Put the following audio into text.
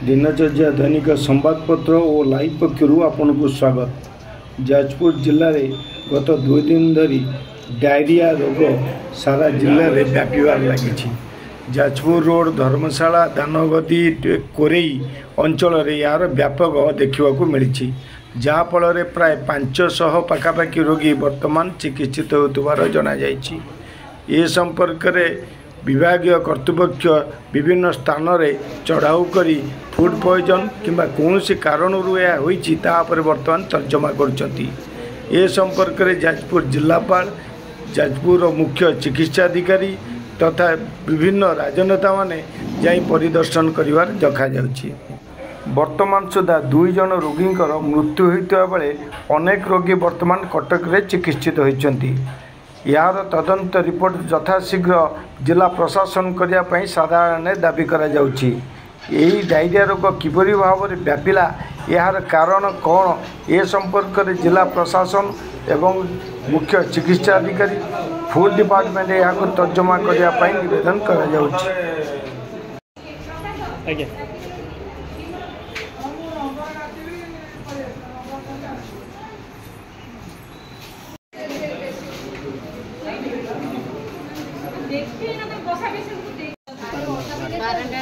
दिनचर्या दैनिक संबादपत्र और लाइव पक्षर आपन को स्वागत। जाजपुर जिले में गत 2 दिन धरी डायरिया रोग सारा जिले में व्यापार लगी। जाजपुर रोड धर्मशाला दानगदी कोरेई अंचल यार व्यापक देखा मिली, जहाँफल प्राय 500 पाखापाखि रोगी वर्तमान चिकित्सित होतुबार जना जायछि। ए संपर्क में विभागीय कर्तृपक्ष विभिन्न स्थान में चढ़ाऊ करी फूड पॉइजन किंबा कौन कारण वर्तमान तर्जमा करछंती। ए संपर्क में जाजपुर जिलापाल, जाजपुर मुख्य चिकित्साधिकारी तथा विभिन्न राजनेता माने जाई परिदर्शन करिवार देखा जाउछि। वर्तमान सुधा 2 जन रोगी मृत्यु होता बेले अनेक रोगी वर्तमान कटक रे चिकित्सित होइछंती। यार तदंत रिपोर्ट यथाशीघ्र जिला प्रशासन करने साधारण दाबी करा जाउछि। एही डायरिया रोग किपरि भाव में व्यापिला, यार कारण कौन, ए संपर्क में जिला प्रशासन एवं मुख्य चिकित्साधिकारी फूड डिपार्टमेंट यहाँ तर्जमा करने निवेदन करा जाउछि। बारंडा